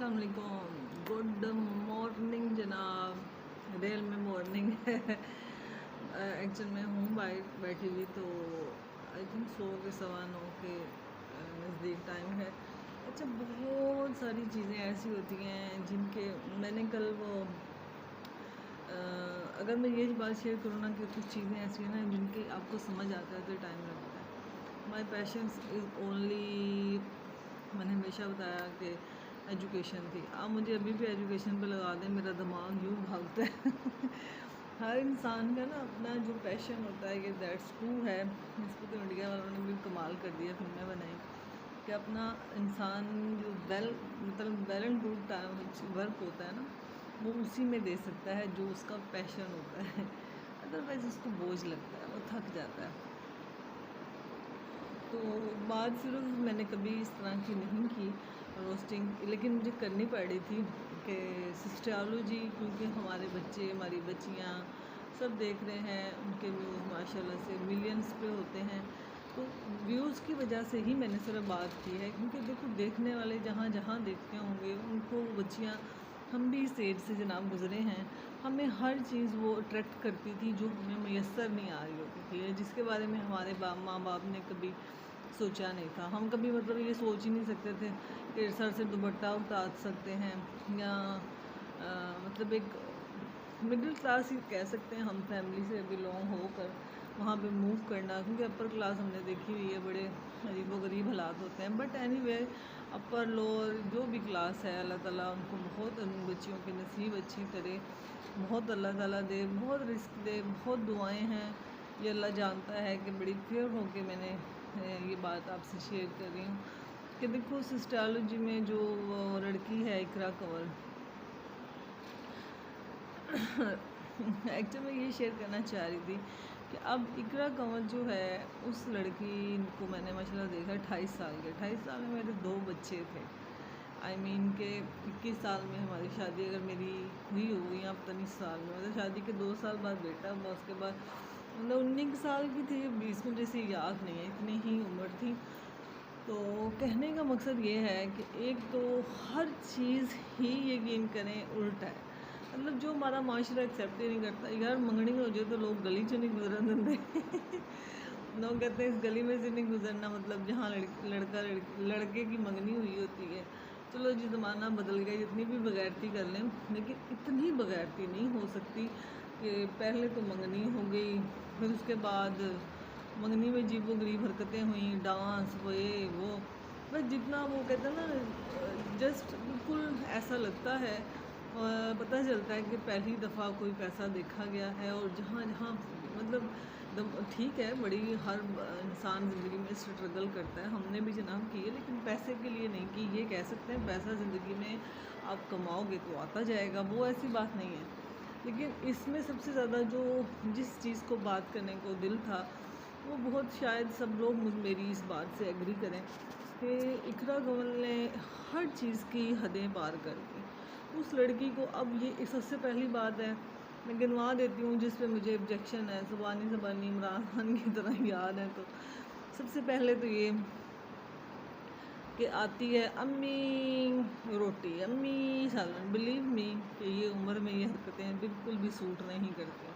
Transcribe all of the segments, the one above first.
अस्सलाम वालेकुम, good morning जनाब। रेल में मॉर्निंग है। एक्चुअल में हूँ बाहर बैठी हुई, तो आई थिंक 100 के 9:15 के नज़दीक टाइम है। अच्छा, बहुत सारी चीज़ें ऐसी होती हैं जिनके मैंने कल वो अगर मैं ये बात शेयर करूँ ना कि कुछ चीज़ें ऐसी हैं ना जिनके आपको समझ आता है तो टाइम लगता है। माई पैशंस इज़ ओनली, मैंने हमेशा बताया कि एजुकेशन थी। आप मुझे अभी भी एजुकेशन पे लगा दें, मेरा दिमाग यूँ भागता है। हर इंसान का ना अपना जो पैशन होता है, कि दैट्स ट्रू है। इस पर तो इंडिया वालों ने भी कमाल कर दिया, फिल्में बनाई कि अपना इंसान जो वेल एंड गुड वर्क होता है ना, वो उसी में दे सकता है जो उसका पैशन होता है। अदरवाइज़ उसको बोझ लगता है, वो थक जाता है। तो बात सिर्फ मैंने कभी इस तरह की नहीं की रोस्टिंग, लेकिन मुझे करनी पड़ी थी कि सिस्टोलॉजी, क्योंकि हमारे बच्चे हमारी बच्चियाँ सब देख रहे हैं, उनके व्यूज़ माशाल्लाह से मिलियंस पे होते हैं। तो व्यूज़ की वजह से ही मैंने सिर्फ बात की है, क्योंकि देखो देखने वाले जहाँ जहाँ देखते होंगे उनको बच्चियाँ, हम भी इस एज से जनाब गुज़रे हैं, हमें हर चीज़ वो अट्रैक्ट करती थी जो हमें मैसर नहीं आ रही होती थी, जिसके बारे में हमारे माँ बाप ने कभी सोचा नहीं था। हम कभी मतलब ये सोच ही नहीं सकते थे कि सर से दुपट्टा उतार सकते हैं, या मतलब एक मिडिल क्लास ही कह सकते हैं हम, फैमिली से बिलोंग होकर वहाँ पे मूव करना, क्योंकि अपर क्लास हमने देखी हुई है, बड़े अजीबोगरीब हालात होते हैं। बट एनीवे, अपर लोअर जो भी क्लास है, अल्लाह ताला उनको बहुत, उन बच्चियों के नसीब अच्छी करे, बहुत अल्लाह ताला दे, बहुत रिस्क दे, बहुत दुआएं हैं। ये अल्लाह जानता है कि बड़ी फेयर होके मैंने ये बात आपसे शेयर कर रही हूँ कि देखो सिस्टोलॉजी में जो लड़की है इकरा कंवर, एक्चुअली मैं ये शेयर करना चाह रही थी कि अब इकरा कंवर जो है, उस लड़की को मैंने माशाल्लाह देखा 28 साल के, 28 साल में मेरे 2 बच्चे थे। आई मीन के 21 साल में हमारी शादी अगर मेरी हुई होगी, या पता नहीं साल में, मतलब शादी के 2 साल बाद बेटा हुआ, उसके बाद मतलब 19 साल की थी, 20 में जैसे याद नहीं है, इतनी ही उम्र थी। तो कहने का मकसद ये है कि एक तो हर चीज़ ही यकीन करें उल्टा है, मतलब जो हमारा माशरा एक्सेप्ट ही नहीं करता। यार मंगनी हो जाए तो लोग गली से नहीं गुजरन देते। लोग कहते हैं इस गली में से नहीं गुजरना, मतलब जहाँ लड़के की मंगनी हुई होती है। चलो जी, ज़माना बदल गया, जितनी भी बगैरती कर लें, लेकिन इतनी बगैरती नहीं हो सकती कि पहले तो मंगनी हो गई, फिर उसके बाद मंगनी में अजीबो गरीब हरकतें हुई, डांस हुए, वो बस जितना वो कहते हैं ना, जस्ट बिल्कुल ऐसा लगता है, पता चलता है कि पहली दफ़ा कोई पैसा देखा गया है। और जहाँ जहाँ मतलब ठीक है, बड़ी हर इंसान ज़िंदगी में स्ट्रगल करता है, हमने भी जनाब की है, लेकिन पैसे के लिए नहीं की। ये कह सकते हैं पैसा ज़िंदगी में आप कमाओगे तो आता जाएगा, वो ऐसी बात नहीं है। लेकिन इसमें सबसे ज़्यादा जो जिस चीज़ को बात करने को दिल था, वो बहुत, शायद सब लोग मेरी इस बात से एग्री करें कि इकरा कंवर ने हर चीज़ की हदें पार कर दी उस लड़की को। अब ये सबसे पहली बात है, मैं गिनवा देती हूँ जिस पे मुझे ऑब्जेक्शन है, ज़बानी इमरान खान की तरह याद है। तो सबसे पहले तो ये कि आती है अम्मी रोटी, अम्मी सालन। बिलीव मी कि ये उम्र में ये हरकतें बिल्कुल भी सूट नहीं करती।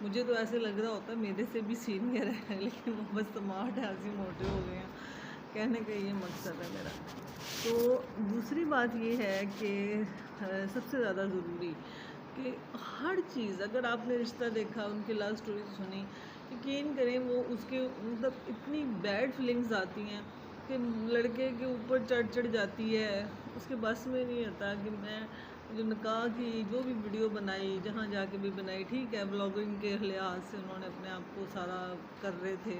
मुझे तो ऐसे लग रहा होता है मेरे से भी सीनियर है, लेकिन वो बस स्मार्ट है, हंसी मोटे हो गए हैं, कहने का ये मकसद है मेरा। तो दूसरी बात ये है कि सबसे ज़्यादा ज़रूरी कि हर चीज़, अगर आपने रिश्ता देखा, उनकी लव स्टोरी सुनी, यकीन करें वो उसके मतलब इतनी बैड फीलिंग्स आती हैं कि लड़के के ऊपर चढ़ जाती है, उसके बस में नहीं आता। कि मैं जो निकाह की जो भी वीडियो बनाई, जहाँ जाके भी बनाई, ठीक है, ब्लॉगिंग के लिहाज से उन्होंने अपने आप को सारा कर रहे थे,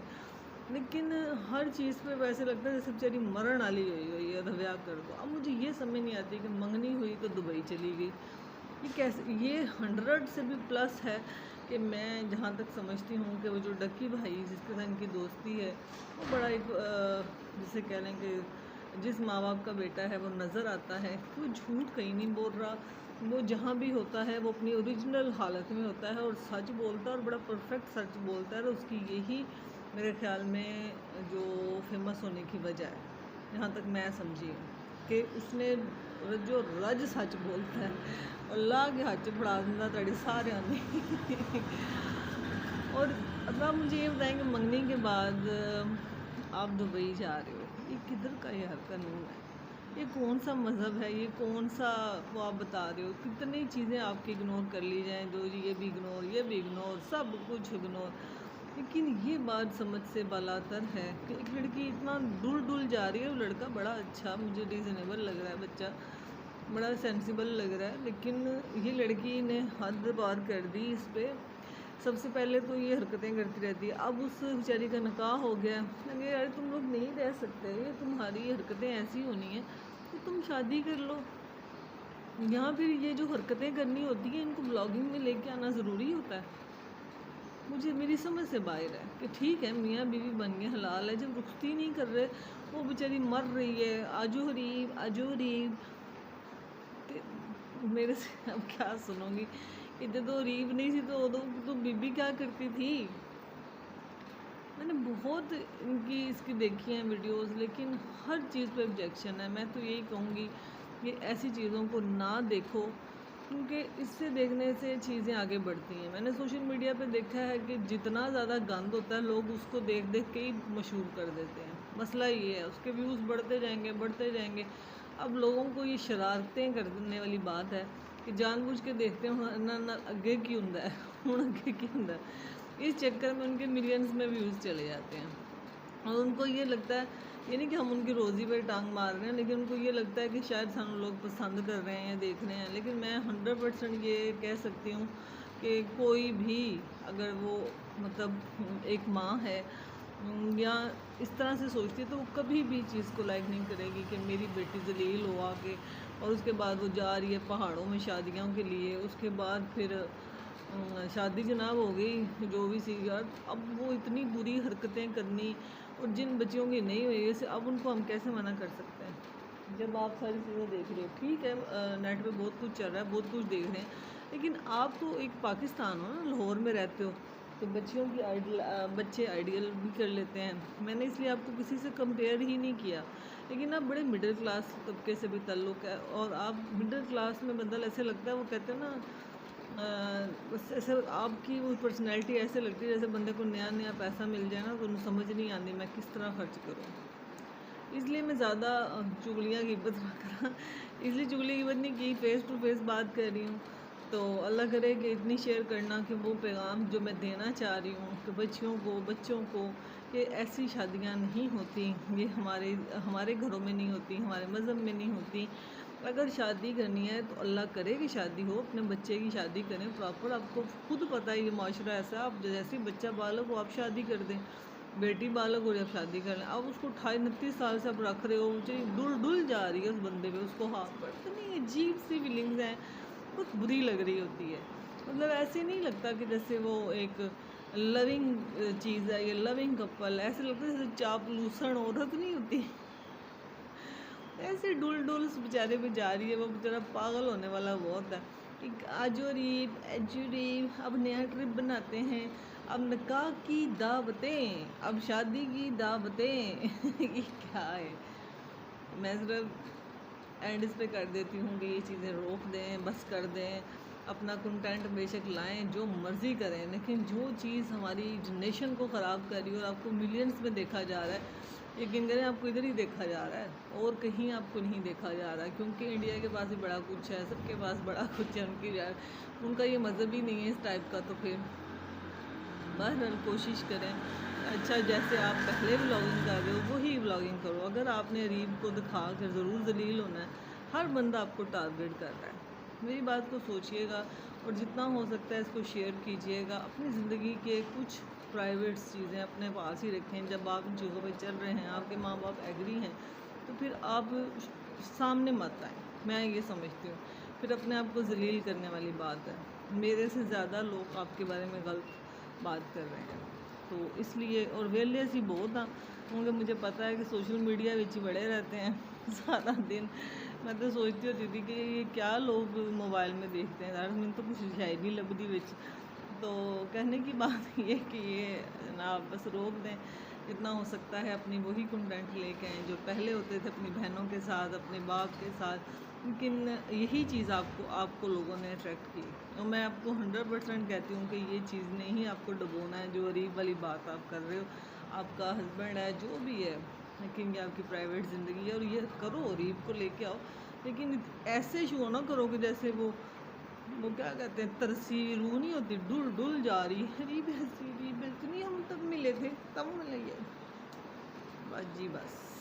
लेकिन हर चीज़ पे वैसे लगता है जैसे बेचारी मरण वाली हुई है, ब्याह कर दो। अब मुझे ये समझ नहीं आती कि मंगनी हुई तो दुबई चली गई, ये कैसे, ये 100 से भी प्लस है। कि मैं जहाँ तक समझती हूँ कि वो जो डक्की भाई जिसके साथ इनकी दोस्ती है, वो बड़ा एक जिसे कह लें कि जिस माँ बाप का बेटा है वो नज़र आता है, वो झूठ कहीं नहीं बोल रहा। वो जहाँ भी होता है वो अपनी ओरिजिनल हालत में होता है और सच बोलता है, और बड़ा परफेक्ट सच बोलता है। और उसकी यही मेरे ख़्याल में जो फेमस होने की वजह है, जहाँ तक मैं समझी हूँ, कि उसने रजो रज सच बोलता है, अल्लाह के हाथ च फड़ा दिंदा तुहाडे सारिਆਂ ने। और अब आप मुझे ये बताएं कि मंगनी के बाद आप दुबई जा रहे हो, ये किधर का यार कानून है? ये कौन सा मज़हब है? ये कौन सा वो आप बता रहे हो? कितनी चीज़ें आपकी इग्नोर कर ली जाएं, दो जी ये भी इग्नोर, ये भी इग्नोर, सब कुछ इग्नोर। लेकिन ये बात समझ से बालातर है कि एक लड़की इतना डुल डुल जा रही है, वो लड़का बड़ा अच्छा, मुझे रीज़नेबल लग रहा है, बच्चा बड़ा सेंसिबल लग रहा है, लेकिन ये लड़की ने हद पार कर दी इस पर। सबसे पहले तो ये हरकतें करती रहती है, अब उस बेचारी का निकाह हो गया। लगे यार तुम लोग नहीं रह सकते, ये तुम्हारी हरकतें ऐसी होनी है तो तुम शादी कर लो। यहाँ फिर ये जो हरकतें करनी होती हैं इनको ब्लॉगिंग में लेके आना ज़रूरी होता है? मुझे मेरी समझ से बाहर है कि ठीक है मियाँ बीवी बन गए, हलाल है, जब रुखती नहीं कर रहे, वो बेचारी मर रही है, आजो हरीब आजो हरीब। मेरे से अब क्या सुनोगी? इधर तो रीब नहीं थी तो उदो तो बीबी क्या करती थी? मैंने बहुत इनकी इसकी देखी हैं वीडियोस, लेकिन हर चीज़ पे ऑब्जेक्शन है। मैं तो यही कहूँगी कि ऐसी चीज़ों को ना देखो, क्योंकि इससे देखने से चीज़ें आगे बढ़ती हैं। मैंने सोशल मीडिया पे देखा है कि जितना ज़्यादा गंद होता है लोग उसको देख देख के ही मशहूर कर देते हैं। मसला ये है, उसके व्यूज़ बढ़ते जाएंगे बढ़ते जाएंगे। अब लोगों को ये शरारतें करने वाली बात है कि जानबूझ के देखते हैं ना अगे की हुंदा है, हुण अगे की हुंदा है। इस चक्कर में उनके मिलियंस में व्यूज़ चले जाते हैं और उनको ये लगता है, ये नहीं कि हम उनकी रोज़ी पर टांग मार रहे हैं, लेकिन उनको ये लगता है कि शायद सानू लोग पसंद कर रहे हैं या देख रहे हैं। लेकिन मैं 100% ये कह सकती हूँ कि कोई भी अगर वो मतलब एक माँ है या इस तरह से सोचती है तो वो कभी भी चीज़ को लाइक नहीं करेगी कि मेरी बेटी जलील हो आके। और उसके बाद वो जा रही है पहाड़ों में शादियों के लिए, उसके बाद फिर शादी जनाब हो गई जो भी सी यार, अब वो इतनी बुरी हरकतें करनी, और जिन बच्चियों की नहीं हुई जैसे अब उनको हम कैसे मना कर सकते हैं जब आप सारी चीज़ें देख रहे हो? ठीक है नेट पे बहुत कुछ चल रहा है, बहुत कुछ देख रहे हैं, लेकिन आप तो एक पाकिस्तान हो ना, लाहौर में रहते हो, तो बच्चियों की बच्चे आइडियल भी कर लेते हैं। मैंने इसलिए आपको किसी से कंपेयर ही नहीं किया, लेकिन आप बड़े मिडिल क्लास तबके से भी ताल्लुक़ है, और आप मिडिल क्लास में बंदा ऐसे लगता है, वो कहते हैं ना बस ऐसे आपकी वो पर्सनैलिटी ऐसे लगती है जैसे बंदे को नया नया पैसा मिल जाए ना तो उन्हें समझ नहीं आती मैं किस तरह खर्च करूँ। इसलिए मैं ज़्यादा चुगलियाँ गिबत ना करा, इसलिए चुगली गिबत नहीं की, फ़ेस टू फेस बात कर रही हूँ। तो अल्लाह करे कि इतनी शेयर करना कि वो पैगाम जो मैं देना चाह रही हूँ कि बच्चों को कि ऐसी शादियाँ नहीं होती, ये हमारे घरों में नहीं होती, हमारे मज़हब में नहीं होती। अगर शादी करनी है तो अल्लाह करे कि शादी हो, अपने बच्चे की शादी करें प्रॉपर। आपको खुद पता है ये माशरा ऐसा है, आप जैसे बच्चा बालक हो आप शादी कर दें, बेटी बालक हो आप शादी कर लें। अब उसको 28-29 साल से आप रख रहे हो, मुझे डुल डुल जा रही है उस बंदे पे, उसको हाथ पर तो नहीं, अजीब सी फीलिंग्स हैं, बहुत बुरी लग रही होती है। मतलब ऐसे नहीं लगता कि जैसे वो एक लविंग चीज़ है, ये लविंग कपल, ऐसे लगता है जैसे चापलूसण औरत नहीं होती ऐसे डुल डुल उस बेचारे पे जा रही है, वो बेचारा पागल होने वाला बहुत है। एक आजोरीब एजूरीब, अब नया ट्रिप बनाते हैं, अब निकाह की दावतें, अब शादी की दावतें ये क्या है? मैं सिर्फ एंड इस पे कर देती हूँ कि ये चीज़ें रोक दें, बस कर दें, अपना कंटेंट बेशक लाएं, जो मर्ज़ी करें, लेकिन जो चीज़ हमारी जनरेशन को ख़राब कर रही है और आपको मिलियंस में देखा जा रहा है, यकीन करें आपको इधर ही देखा जा रहा है और कहीं आपको नहीं देखा जा रहा है, क्योंकि इंडिया के पास भी बड़ा कुछ है, सबके पास बड़ा कुछ है, उनका ये मज़हब ही नहीं है इस टाइप का। तो फिर बहरहाल कोशिश करें अच्छा, जैसे आप पहले व्लॉगिंग कर रहे हो वही व्लॉगिंग करो। अगर आपने रीब को दिखा कर ज़रूर जलील होना है, हर बंदा आपको टारगेट कर रहा है, मेरी बात को सोचिएगा और जितना हो सकता है इसको शेयर कीजिएगा। अपनी ज़िंदगी के कुछ प्राइवेट चीज़ें अपने पास ही रखें। जब आप इन चीज़ों पर चल रहे हैं, आपके माँ बाप एग्री हैं, तो फिर आप सामने मत आएँ, मैं ये समझती हूँ। फिर अपने आप को जलील करने वाली बात है। मेरे से ज़्यादा लोग आपके बारे में गलत बात कर रहे हैं, तो इसलिए और वेले सी बहुत हाँ, क्योंकि मुझे पता है कि सोशल मीडिया विच ही बड़े रहते हैं सारा दिन। मैं तो सोचती होती थी कि ये क्या लोग मोबाइल में देखते हैं यार, मैंने तो कुछ है नहीं लभदी विच। तो कहने की बात ये कि ये जनाब बस रोक दें, जितना हो सकता है अपनी वही कंटेंट लेके आएँ जो पहले होते थे, अपनी बहनों के साथ, अपने बाप के साथ, لیکن یہی چیز آپ کو لوگوں نے اٹریکٹ کی، اور میں آپ کو 100% کہتی ہوں کہ یہ چیز نے ہی آپ کو ڈبونا ہے، جو غریب والی بات آپ کر رہے ہو۔ آپ کا ہسبینڈ ہے، جو بھی ہے، لیکن یہ آپ کی پرائیویٹ زندگی ہے، اور یہ کرو، غریب کو لے کے آؤ، لیکن ایسے شو نہ کرو کہ جیسے وہ کیا کہتے ہیں، ترسی روح نہیں ہوتی، ڈل ڈل جا رہی ہے، ری بہسی نہیں، ہم تب ملے تھے، تب ملے، بس جی بس۔